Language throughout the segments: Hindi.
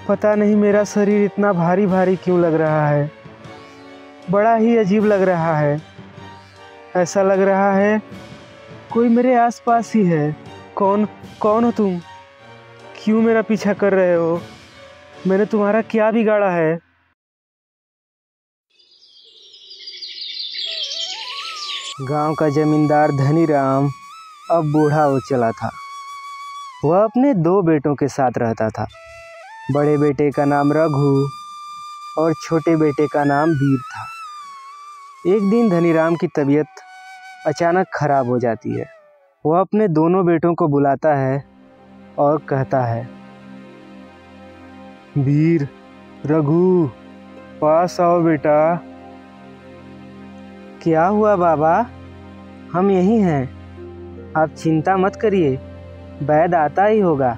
पता नहीं मेरा शरीर इतना भारी भारी क्यों लग रहा है। बड़ा ही अजीब लग रहा है। ऐसा लग रहा है कोई मेरे आसपास ही है। कौन कौन हो तुम? क्यों मेरा पीछा कर रहे हो? मैंने तुम्हारा क्या बिगाड़ा है? गांव का जमींदार धनीराम अब बूढ़ा हो चला था। वह अपने 2 बेटों के साथ रहता था। बड़े बेटे का नाम रघु और छोटे बेटे का नाम वीर था। एक दिन धनीराम की तबीयत अचानक खराब हो जाती है। वह अपने दोनों बेटों को बुलाता है और कहता है, वीर, रघु, पास आओ बेटा। क्या हुआ बाबा? हम यहीं हैं, आप चिंता मत करिए, वैद्य आता ही होगा,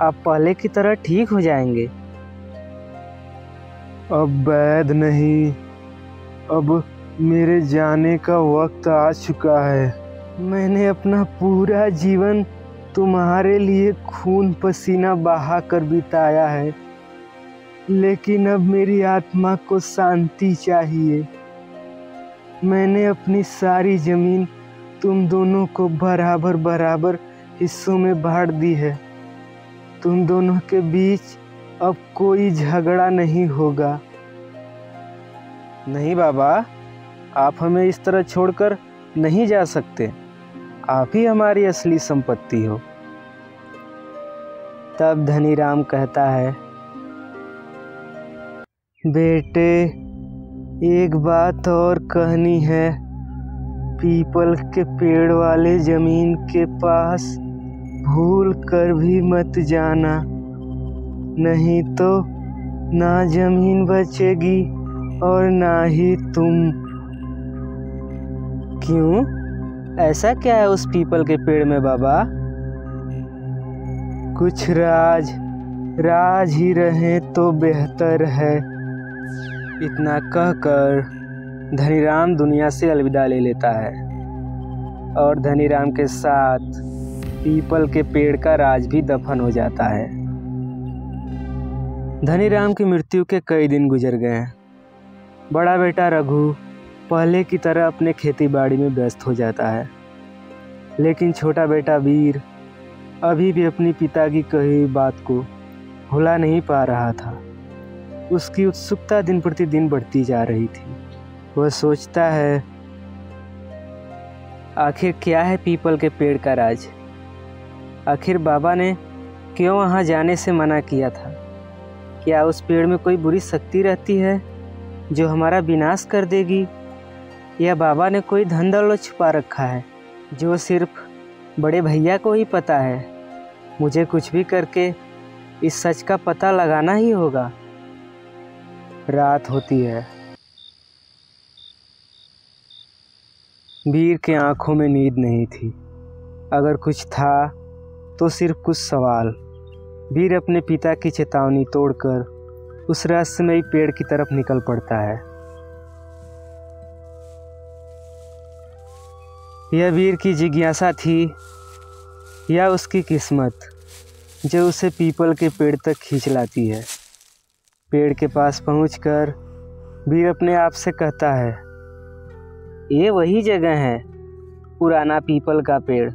आप पहले की तरह ठीक हो जाएंगे। अब वैद्य नहीं, अब मेरे जाने का वक्त आ चुका है। मैंने अपना पूरा जीवन तुम्हारे लिए खून पसीना बहा कर बिताया है, लेकिन अब मेरी आत्मा को शांति चाहिए। मैंने अपनी सारी जमीन तुम दोनों को बराबर बराबर हिस्सों में बांट दी है। तुम दोनों के बीच अब कोई झगड़ा नहीं होगा। नहीं बाबा, आप हमें इस तरह छोड़कर नहीं जा सकते। आप ही हमारी असली संपत्ति हो। तब धनीराम कहता है, बेटे, एक बात और कहनी है। पीपल के पेड़ वाले जमीन के पास भूल कर भी मत जाना, नहीं तो ना जमीन बचेगी और ना ही तुम। क्यों? ऐसा क्या है उस पीपल के पेड़ में बाबा? कुछ राज ही रहे तो बेहतर है। इतना कहकर धनीराम दुनिया से अलविदा ले लेता है और धनीराम के साथ पीपल के पेड़ का राज भी दफन हो जाता है। धनीराम की मृत्यु के कई दिन गुजर गए हैं। बड़ा बेटा रघु पहले की तरह अपने खेती बाड़ी में व्यस्त हो जाता है, लेकिन छोटा बेटा वीर अभी भी अपनी पिता की कही हुई बात को भुला नहीं पा रहा था। उसकी उत्सुकता दिन प्रतिदिन बढ़ती जा रही थी। वह सोचता है, आखिर क्या है पीपल के पेड़ का राज? आखिर बाबा ने क्यों वहाँ जाने से मना किया था? क्या उस पेड़ में कोई बुरी शक्ति रहती है जो हमारा विनाश कर देगी, या बाबा ने कोई धन दौलत छुपा रखा है जो सिर्फ बड़े भैया को ही पता है? मुझे कुछ भी करके इस सच का पता लगाना ही होगा। रात होती है। वीर के आंखों में नींद नहीं थी। अगर कुछ था तो सिर्फ कुछ सवाल। वीर अपने पिता की चेतावनी तोड़कर उस रहस्यमयी पेड़ की तरफ निकल पड़ता है। यह वीर की जिज्ञासा थी या उसकी किस्मत जो उसे पीपल के पेड़ तक खींच लाती है। पेड़ के पास पहुंचकर वीर अपने आप से कहता है, ये वही जगह है, पुराना पीपल का पेड़।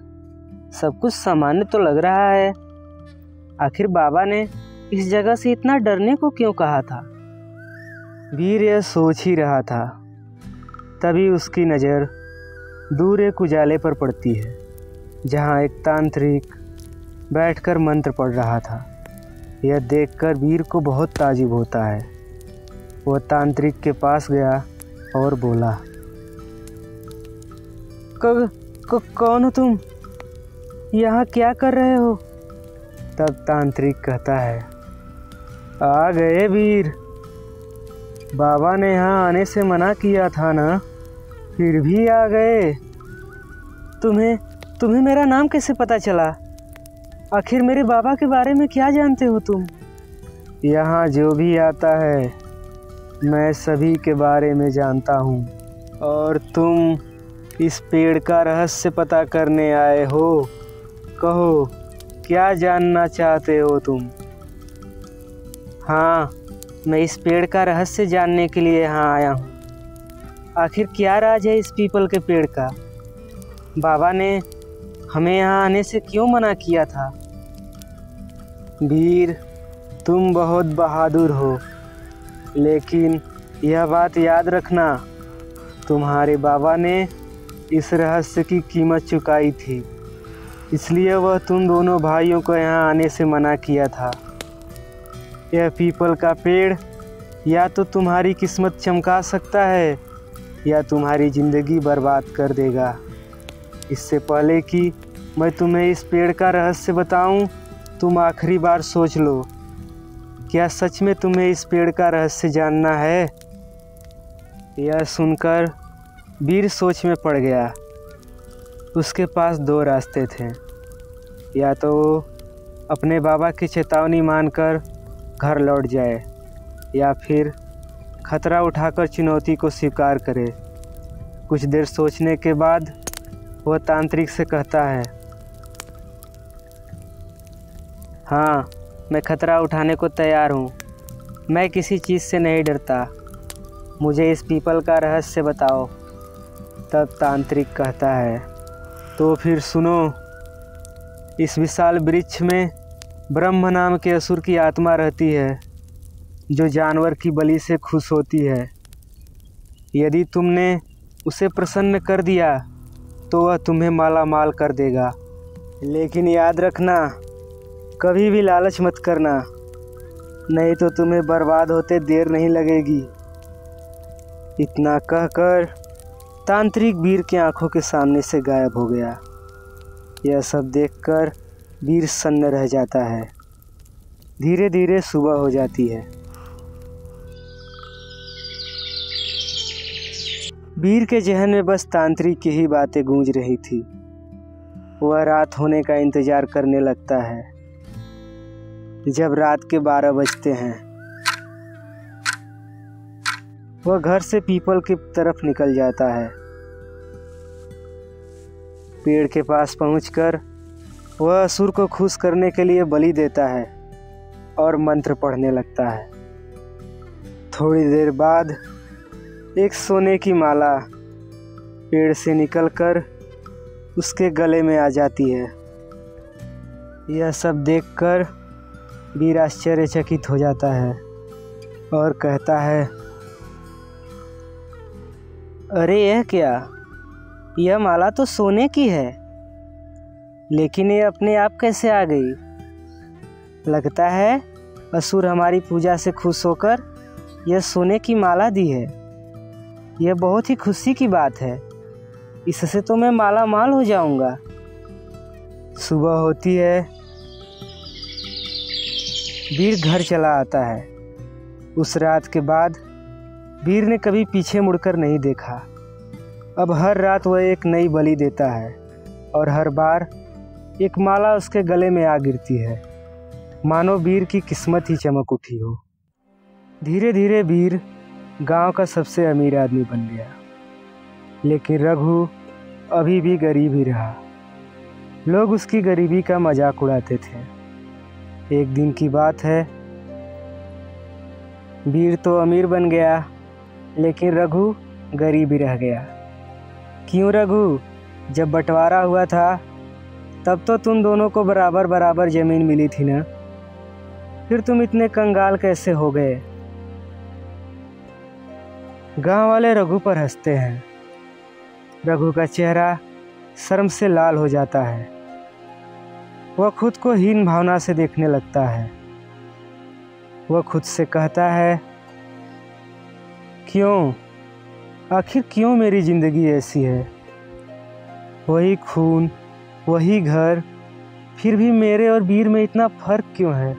सब कुछ सामान्य तो लग रहा है। आखिर बाबा ने इस जगह से इतना डरने को क्यों कहा था? वीर यह सोच ही रहा था, तभी उसकी नज़र दूर एक उजाले पर पड़ती है, जहाँ एक तांत्रिक बैठकर मंत्र पढ़ रहा था। यह देखकर वीर को बहुत ताजुब होता है। वह तांत्रिक के पास गया और बोला, कौन हो तुम? यहाँ क्या कर रहे हो? तब तांत्रिक कहता है, आ गए वीर। बाबा ने यहाँ आने से मना किया था ना, फिर भी आ गए। तुम्हें मेरा नाम कैसे पता चला? आखिर मेरे बाबा के बारे में क्या जानते हो तुम? यहाँ जो भी आता है मैं सभी के बारे में जानता हूँ, और तुम इस पेड़ का रहस्य पता करने आए हो। कहो, क्या जानना चाहते हो तुम? हाँ, मैं इस पेड़ का रहस्य जानने के लिए यहाँ आया हूँ। आखिर क्या राज है इस पीपल के पेड़ का? बाबा ने हमें यहाँ आने से क्यों मना किया था? वीर, तुम बहुत बहादुर हो, लेकिन यह बात याद रखना, तुम्हारे बाबा ने इस रहस्य की कीमत चुकाई थी, इसलिए वह तुम दोनों भाइयों को यहाँ आने से मना किया था। यह पीपल का पेड़ या तो तुम्हारी किस्मत चमका सकता है या तुम्हारी ज़िंदगी बर्बाद कर देगा। इससे पहले कि मैं तुम्हें इस पेड़ का रहस्य बताऊं, तुम आखिरी बार सोच लो, क्या सच में तुम्हें इस पेड़ का रहस्य जानना है? यह सुनकर वीर सोच में पड़ गया। उसके पास दो रास्ते थे, या तो वो अपने बाबा की चेतावनी मानकर घर लौट जाए या फिर खतरा उठाकर चुनौती को स्वीकार करे। कुछ देर सोचने के बाद वह तांत्रिक से कहता है, हाँ, मैं खतरा उठाने को तैयार हूँ। मैं किसी चीज़ से नहीं डरता। मुझे इस पीपल का रहस्य बताओ। तब तांत्रिक कहता है, तो फिर सुनो। इस विशाल वृक्ष में ब्रह्म नाम के असुर की आत्मा रहती है, जो जानवर की बलि से खुश होती है। यदि तुमने उसे प्रसन्न कर दिया तो वह तुम्हें माला माल कर देगा। लेकिन याद रखना, कभी भी लालच मत करना, नहीं तो तुम्हें बर्बाद होते देर नहीं लगेगी। इतना कहकर तांत्रिक वीर की आंखों के सामने से गायब हो गया। यह सब देखकर वीर सन्न रह जाता है। धीरे धीरे सुबह हो जाती है। वीर के जहन में बस तांत्रिक की ही बातें गूंज रही थी। वह रात होने का इंतजार करने लगता है। जब रात के 12 बजते हैं, वह घर से पीपल की तरफ निकल जाता है। पेड़ के पास पहुंचकर वह असुर को खुश करने के लिए बलि देता है और मंत्र पढ़ने लगता है। थोड़ी देर बाद एक सोने की माला पेड़ से निकलकर उसके गले में आ जाती है। यह सब देखकर वीर आश्चर्यचकित हो जाता है और कहता है, अरे यह क्या? यह माला तो सोने की है, लेकिन ये अपने आप कैसे आ गई? लगता है असुर हमारी पूजा से खुश होकर यह सोने की माला दी है। यह बहुत ही खुशी की बात है। इससे तो मैं माला माल हो जाऊंगा। सुबह होती है। वीर घर चला आता है। उस रात के बाद वीर ने कभी पीछे मुड़कर नहीं देखा। अब हर रात वह एक नई बलि देता है और हर बार एक माला उसके गले में आ गिरती है, मानो वीर की किस्मत ही चमक उठी हो। धीरे धीरे वीर गांव का सबसे अमीर आदमी बन गया, लेकिन रघु अभी भी गरीब ही रहा। लोग उसकी गरीबी का मजाक उड़ाते थे। एक दिन की बात है, वीर तो अमीर बन गया, लेकिन रघु गरीब ही रह गया। क्यों रघु? जब बंटवारा हुआ था तब तो तुम दोनों को बराबर बराबर ज़मीन मिली थी ना, फिर तुम इतने कंगाल कैसे हो गए? गांव वाले रघु पर हंसते हैं। रघु का चेहरा शर्म से लाल हो जाता है। वह खुद को हीन भावना से देखने लगता है। वह खुद से कहता है, क्यों? आखिर क्यों मेरी ज़िंदगी ऐसी है? वही खून, वही घर, फिर भी मेरे और वीर में इतना फ़र्क क्यों है?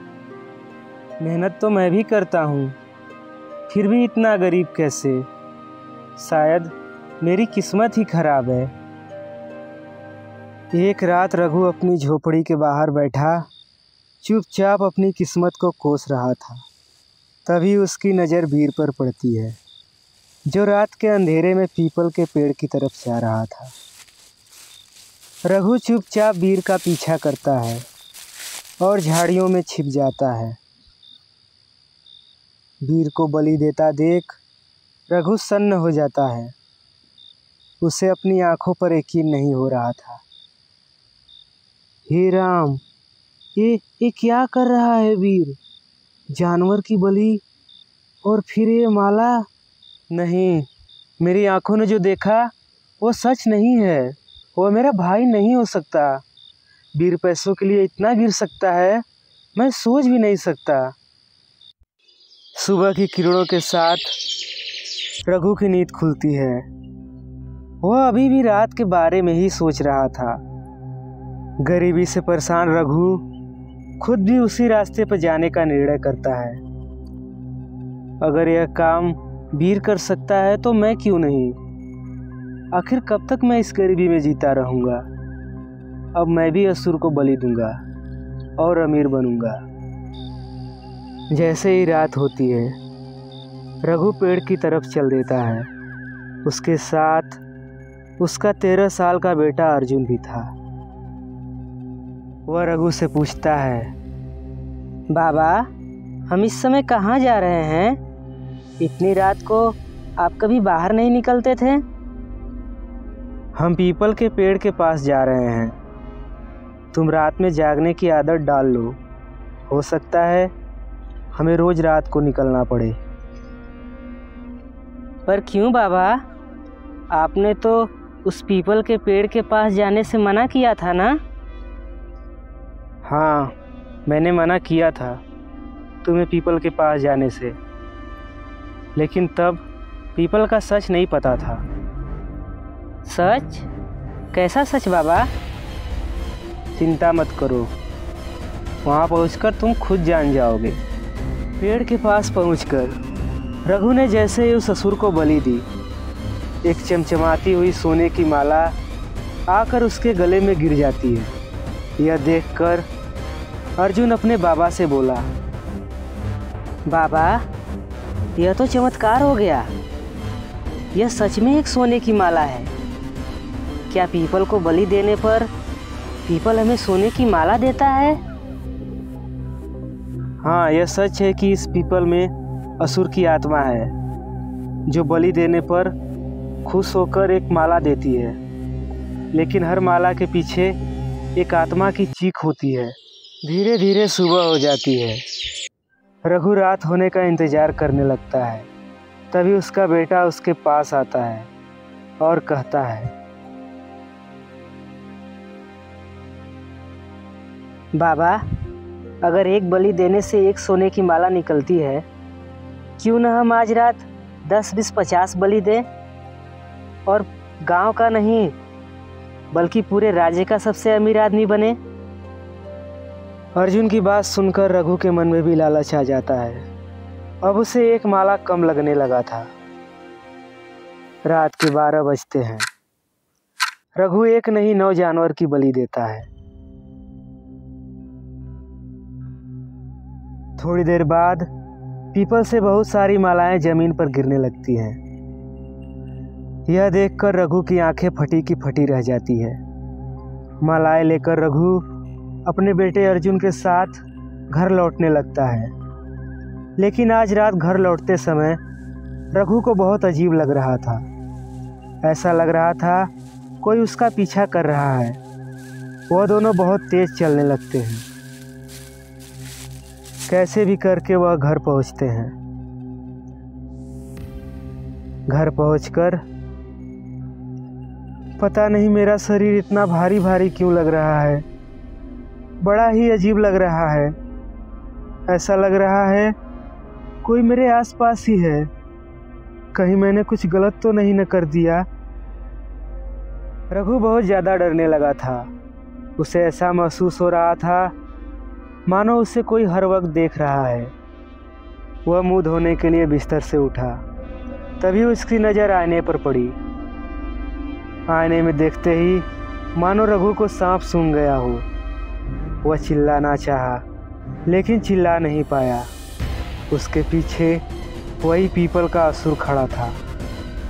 मेहनत तो मैं भी करता हूँ, फिर भी इतना गरीब कैसे? शायद मेरी किस्मत ही खराब है। एक रात रघु अपनी झोपड़ी के बाहर बैठा चुपचाप अपनी किस्मत को कोस रहा था। तभी उसकी नज़र वीर पर पड़ती है, जो रात के अंधेरे में पीपल के पेड़ की तरफ जा रहा था। रघु चुपचाप वीर का पीछा करता है और झाड़ियों में छिप जाता है। वीर को बलि देता देख रघु सन्न हो जाता है। उसे अपनी आंखों पर यकीन नहीं हो रहा था। हे राम, ये क्या कर रहा है वीर? जानवर की बलि और फिर ये माला? नहीं, मेरी आंखों ने जो देखा वो सच नहीं है। वो मेरा भाई नहीं हो सकता। वीर पैसों के लिए इतना गिर सकता है, मैं सोच भी नहीं सकता। सुबह की किरणों के साथ रघु की नींद खुलती है। वह अभी भी रात के बारे में ही सोच रहा था। गरीबी से परेशान रघु खुद भी उसी रास्ते पर जाने का निर्णय करता है। अगर यह काम वीर कर सकता है तो मैं क्यों नहीं? आखिर कब तक मैं इस गरीबी में जीता रहूँगा? अब मैं भी असुर को बलि दूंगा और अमीर बनूंगा। जैसे ही रात होती है, रघु पेड़ की तरफ चल देता है। उसके साथ उसका 13 साल का बेटा अर्जुन भी था। वह रघु से पूछता है, बाबा, हम इस समय कहाँ जा रहे हैं? इतनी रात को आप कभी बाहर नहीं निकलते थे? हम पीपल के पेड़ के पास जा रहे हैं। तुम रात में जागने की आदत डाल लो। हो सकता है हमें रोज रात को निकलना पड़े। पर क्यों बाबा? आपने तो उस पीपल के पेड़ के पास जाने से मना किया था ना? हाँ, मैंने मना किया था तुम्हें पीपल के पास जाने से, लेकिन तब पीपल का सच नहीं पता था। सच? कैसा सच बाबा? चिंता मत करो, वहाँ पहुँचकर तुम खुद जान जाओगे। पेड़ के पास पहुँचकर रघु ने जैसे ही उस असुर को बलि दी, एक चमचमाती हुई सोने की माला आकर उसके गले में गिर जाती है। यह देखकर अर्जुन अपने बाबा से बोला, बाबा, यह तो चमत्कार हो गया। यह सच में एक सोने की माला है। क्या पीपल को बलि देने पर पीपल हमें सोने की माला देता है? हाँ, यह सच है कि इस पीपल में असुर की आत्मा है, जो बलि देने पर खुश होकर एक माला देती है। लेकिन हर माला के पीछे एक आत्मा की चीख होती है। धीरे धीरे सुबह हो जाती है। रघु रात होने का इंतजार करने लगता है। तभी उसका बेटा उसके पास आता है और कहता है, बाबा, अगर एक बलि देने से एक सोने की माला निकलती है, क्यों न हम आज रात 10, 20, 50 बलि दें और गांव का नहीं बल्कि पूरे राज्य का सबसे अमीर आदमी बने। अर्जुन की बात सुनकर रघु के मन में भी लालच आ जाता है। अब उसे एक माला कम लगने लगा था। रात के 12 बजते हैं। रघु एक नहीं 9 जानवर की बलि देता है। थोड़ी देर बाद पीपल से बहुत सारी मालाएं जमीन पर गिरने लगती हैं। यह देखकर रघु की आंखें फटी की फटी रह जाती है। मालाएं लेकर रघु अपने बेटे अर्जुन के साथ घर लौटने लगता है। लेकिन आज रात घर लौटते समय रघु को बहुत अजीब लग रहा था। ऐसा लग रहा था कोई उसका पीछा कर रहा है। वह दोनों बहुत तेज चलने लगते हैं। कैसे भी करके वह घर पहुंचते हैं। घर पहुंचकर पता नहीं मेरा शरीर इतना भारी भारी क्यों लग रहा है। बड़ा ही अजीब लग रहा है। ऐसा लग रहा है कोई मेरे आसपास ही है। कहीं मैंने कुछ गलत तो नहीं न कर दिया। रघु बहुत ज़्यादा डरने लगा था। उसे ऐसा महसूस हो रहा था मानो उसे कोई हर वक्त देख रहा है। वह मुंह धोने के लिए बिस्तर से उठा। तभी उसकी नज़र आईने पर पड़ी। आईने में देखते ही मानो रघु को सांप सूंघ गया हो। वह चिल्लाना चाहा, लेकिन चिल्ला नहीं पाया। उसके पीछे वही पीपल का असुर खड़ा था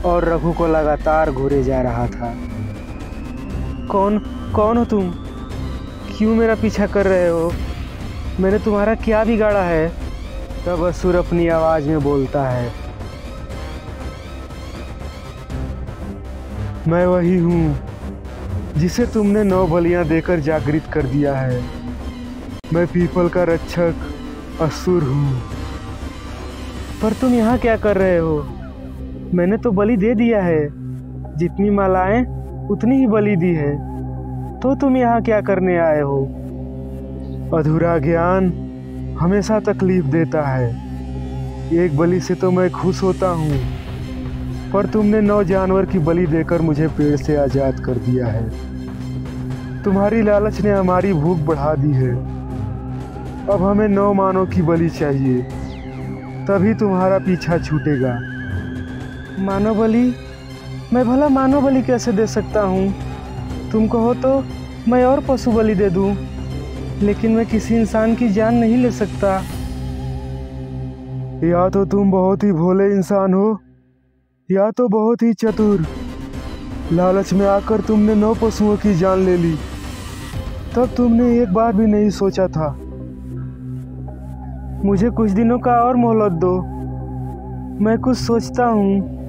और रघु को लगातार घूरे जा रहा था। कौन हो तुम? क्यों मेरा पीछा कर रहे हो? मैंने तुम्हारा क्या बिगाड़ा है? तब असुर अपनी आवाज में बोलता है, मैं वही हूँ जिसे तुमने 9 बलियां देकर जागृत कर दिया है। मैं पीपल का रक्षक असुर हूँ। पर तुम यहाँ क्या कर रहे हो? मैंने तो बलि दे दिया है। जितनी मालाएं उतनी ही बलि दी है। तो तुम यहाँ क्या करने आए हो? अधूरा ज्ञान हमेशा तकलीफ देता है। एक बलि से तो मैं खुश होता हूँ, पर तुमने 9 जानवर की बलि देकर मुझे पेड़ से आज़ाद कर दिया है। तुम्हारी लालच ने हमारी भूख बढ़ा दी है। अब हमें 9 मानव की बलि चाहिए, तभी तुम्हारा पीछा छूटेगा। मानव बलि? मैं भला मानव बलि कैसे दे सकता हूँ? तुम कहो तो मैं और पशु बलि दे दूँ, लेकिन मैं किसी इंसान की जान नहीं ले सकता। या तो तुम बहुत ही भोले इंसान हो, या तो बहुत ही चतुर। लालच में आकर तुमने 9 पशुओं की जान ले ली। तब तुमने एक बार भी नहीं सोचा था। मुझे कुछ दिनों का और मोहलत दो, मैं कुछ सोचता हूँ।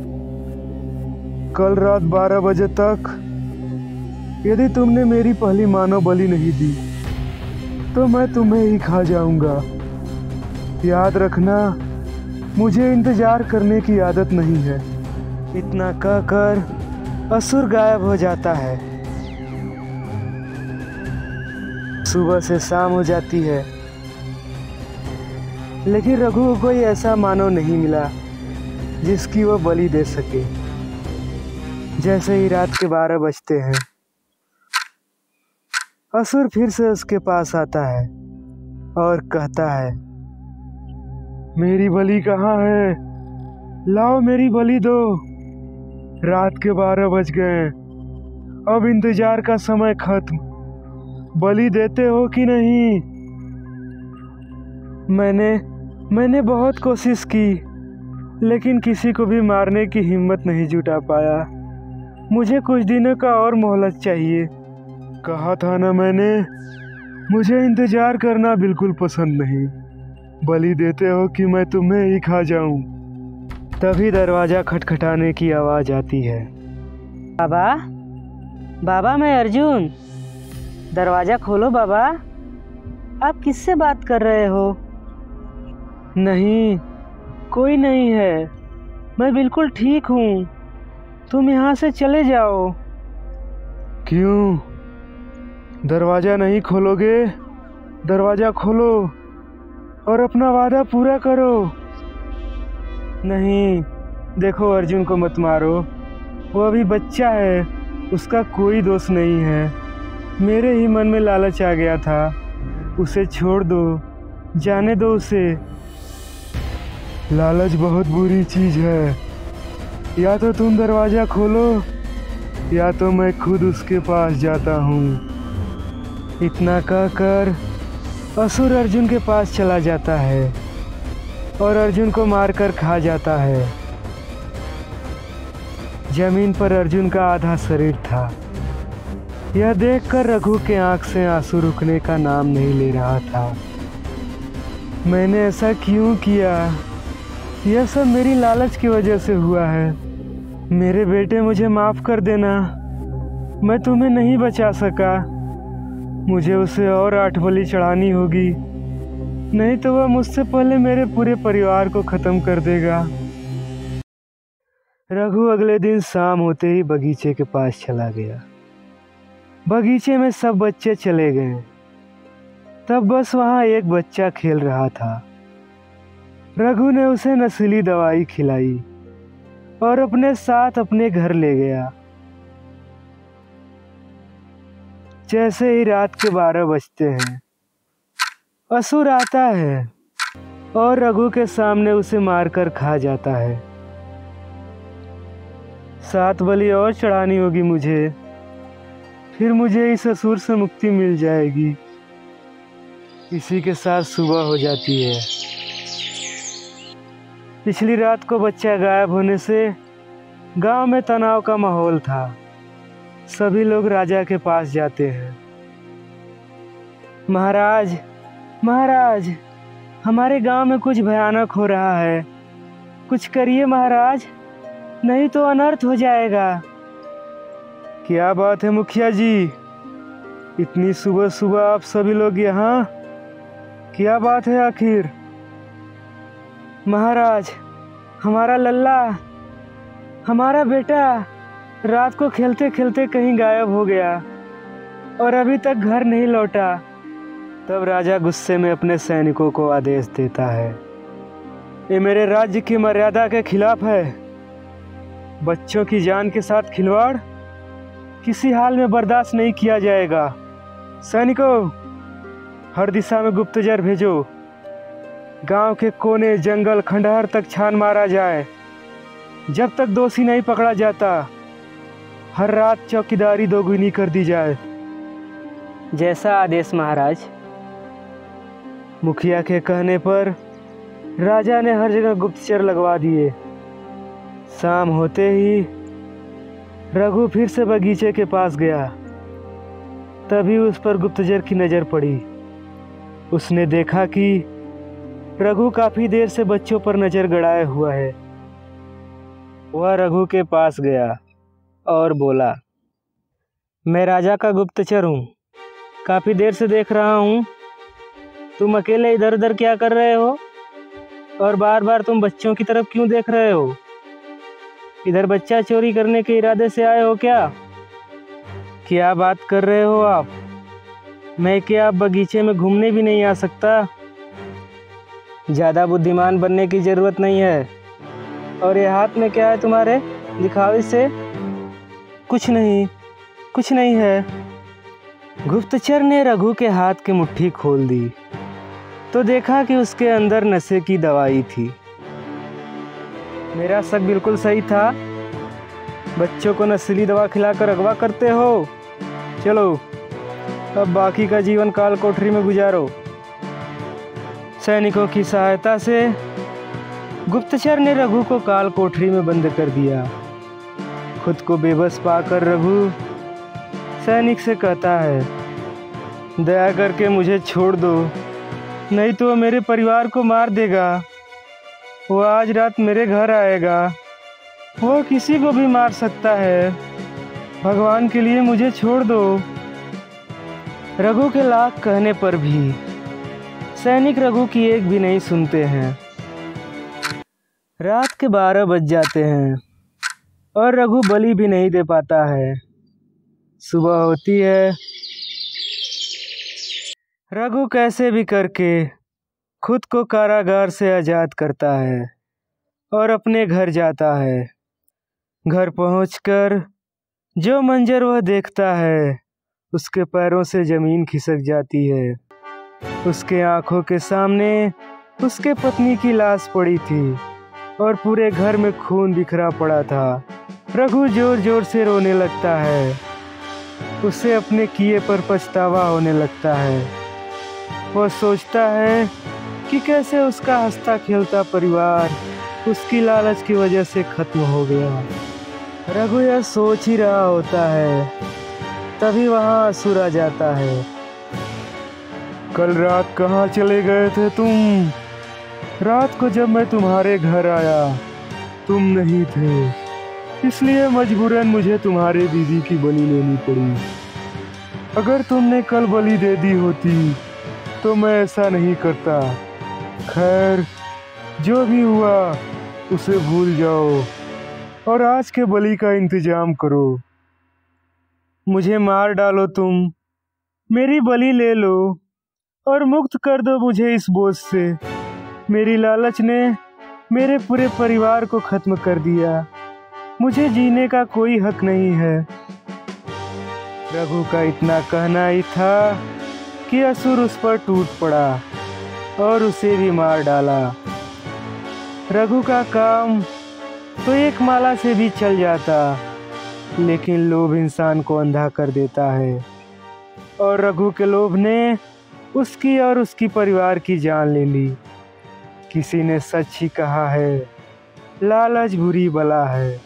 कल रात 12 बजे तक यदि तुमने मेरी पहली मानव बलि नहीं दी तो मैं तुम्हें ही खा जाऊंगा। याद रखना, मुझे इंतजार करने की आदत नहीं है। इतना कहकर असुर गायब हो जाता है। सुबह से शाम हो जाती है, लेकिन रघु को कोई ऐसा मानव नहीं मिला जिसकी वो बलि दे सके। जैसे ही रात के 12 बजते हैं, असुर फिर से उसके पास आता है और कहता है, मेरी बलि कहाँ है? लाओ मेरी बलि दो। रात के 12 बज गए, अब इंतजार का समय खत्म। बलि देते हो कि नहीं? मैंने बहुत कोशिश की, लेकिन किसी को भी मारने की हिम्मत नहीं जुटा पाया। मुझे कुछ दिनों का और मोहलत चाहिए। कहा था ना मैंने, मुझे इंतजार करना बिल्कुल पसंद नहीं। बलि देते हो कि मैं तुम्हें ही खा जाऊं। तभी दरवाजा खटखटाने की आवाज आती है। बाबा, बाबा मैं अर्जुन। दरवाजा खोलो बाबा। आप किससे बात कर रहे हो? नहीं, कोई नहीं है। मैं बिल्कुल ठीक हूँ। तुम यहाँ से चले जाओ। क्यों? दरवाजा नहीं खोलोगे? दरवाजा खोलो और अपना वादा पूरा करो। नहीं, देखो अर्जुन को मत मारो। वो अभी बच्चा है, उसका कोई दोष नहीं है। मेरे ही मन में लालच आ गया था। उसे छोड़ दो, जाने दो उसे। लालच बहुत बुरी चीज है। या तो तुम दरवाजा खोलो, या तो मैं खुद उसके पास जाता हूँ। इतना कहकर असुर अर्जुन के पास चला जाता है और अर्जुन को मारकर खा जाता है। जमीन पर अर्जुन का आधा शरीर था। यह देखकर रघु के आंख से आंसू रुकने का नाम नहीं ले रहा था। मैंने ऐसा क्यों किया? यह सब मेरी लालच की वजह से हुआ है। मेरे बेटे, मुझे माफ कर देना। मैं तुम्हें नहीं बचा सका। मुझे उसे और 8 बलि चढ़ानी होगी, नहीं तो वह मुझसे पहले मेरे पूरे परिवार को खत्म कर देगा। रघु अगले दिन शाम होते ही बगीचे के पास चला गया। बगीचे में सब बच्चे चले गए, तब बस वहाँ एक बच्चा खेल रहा था। रघु ने उसे नशीली दवाई खिलाई और अपने साथ अपने घर ले गया। जैसे ही रात के 12 बजते हैं, असुर आता है और रघु के सामने उसे मारकर खा जाता है। 7 बलि और चढ़ानी होगी मुझे, फिर मुझे इस असुर से मुक्ति मिल जाएगी। इसी के साथ सुबह हो जाती है। पिछली रात को बच्चा गायब होने से गांव में तनाव का माहौल था। सभी लोग राजा के पास जाते हैं। महाराज, महाराज, हमारे गांव में कुछ भयानक हो रहा है। कुछ करिए महाराज, नहीं तो अनर्थ हो जाएगा। क्या बात है मुखिया जी, इतनी सुबह सुबह आप सभी लोग यहाँ? क्या बात है आखिर? महाराज, हमारा लल्ला, हमारा बेटा रात को खेलते खेलते कहीं गायब हो गया और अभी तक घर नहीं लौटा। तब राजा गुस्से में अपने सैनिकों को आदेश देता है, ये मेरे राज्य की मर्यादा के खिलाफ है। बच्चों की जान के साथ खिलवाड़ किसी हाल में बर्दाश्त नहीं किया जाएगा। सैनिकों, हर दिशा में गुप्तचर भेजो। गांव के कोने, जंगल, खंडहर तक छान मारा जाए। जब तक दोषी नहीं पकड़ा जाता, हर रात चौकीदारी दोगुनी कर दी जाए। जैसा आदेश महाराज। मुखिया के कहने पर राजा ने हर जगह गुप्तचर लगवा दिए। शाम होते ही रघु फिर से बगीचे के पास गया। तभी उस पर गुप्तचर की नज़र पड़ी। उसने देखा कि रघु काफ़ी देर से बच्चों पर नज़र गड़ाए हुआ है। वह रघु के पास गया और बोला, मैं राजा का गुप्तचर हूँ, काफ़ी देर से देख रहा हूँ। तुम अकेले इधर उधर क्या कर रहे हो और बार बार तुम बच्चों की तरफ क्यों देख रहे हो? इधर बच्चा चोरी करने के इरादे से आए हो क्या? क्या बात कर रहे हो आप? मैं क्या आप बगीचे में घूमने भी नहीं आ सकता? ज़्यादा बुद्धिमान बनने की ज़रूरत नहीं है। और ये हाथ में क्या है तुम्हारे? दिखाओ इसे। कुछ नहीं है। गुप्तचर ने रघु के हाथ की मुट्ठी खोल दी तो देखा कि उसके अंदर नशे की दवाई थी। मेरा शक बिल्कुल सही था। बच्चों को नशीली दवा खिलाकर अगवा करते हो। चलो, अब बाकी का जीवन काल कोठरी में गुजारो। सैनिकों की सहायता से गुप्तचर ने रघु को काल कोठरी में बंद कर दिया। खुद को बेबस पाकर रघु सैनिक से कहता है, दया करके मुझे छोड़ दो, नहीं तो मेरे परिवार को मार देगा। वो आज रात मेरे घर आएगा। वो किसी को भी मार सकता है। भगवान के लिए मुझे छोड़ दो। रघु के लाख कहने पर भी सैनिक रघु की एक भी नहीं सुनते हैं। रात के 12 बज जाते हैं और रघु बलि भी नहीं दे पाता है। सुबह होती है। रघु कैसे भी करके खुद को कारागार से आज़ाद करता है और अपने घर जाता है। घर पहुंचकर जो मंजर वह देखता है, उसके पैरों से ज़मीन खिसक जाती है। उसके आंखों के सामने उसके पत्नी की लाश पड़ी थी और पूरे घर में खून बिखरा पड़ा था। रघु जोर जोर से रोने लगता है। उसे अपने किए पर पछतावा होने लगता है। वह सोचता है कि कैसे उसका हंसता खेलता परिवार उसकी लालच की वजह से खत्म हो गया। रघु यह सोच ही रहा होता है, तभी वहाँ असुर आ जाता है। कल रात कहाँ चले गए थे तुम? रात को जब मैं तुम्हारे घर आया तुम नहीं थे, इसलिए मजबूरन मुझे तुम्हारे बीवी की बलि लेनी पड़ी। अगर तुमने कल बलि दे दी होती तो मैं ऐसा नहीं करता। खैर, जो भी हुआ उसे भूल जाओ और आज के बलि का इंतजाम करो। मुझे मार डालो तुम, मेरी बलि ले लो और मुक्त कर दो मुझे इस बोझ से। मेरी लालच ने मेरे पूरे परिवार को खत्म कर दिया। मुझे जीने का कोई हक नहीं है। रघु का इतना कहना ही था कि असुर उस पर टूट पड़ा और उसे भी मार डाला। रघु का काम तो एक माला से भी चल जाता, लेकिन लोभ इंसान को अंधा कर देता है और रघु के लोभ ने उसकी और उसकी परिवार की जान ले ली। किसी ने सच ही कहा है, लालच बुरी बला है।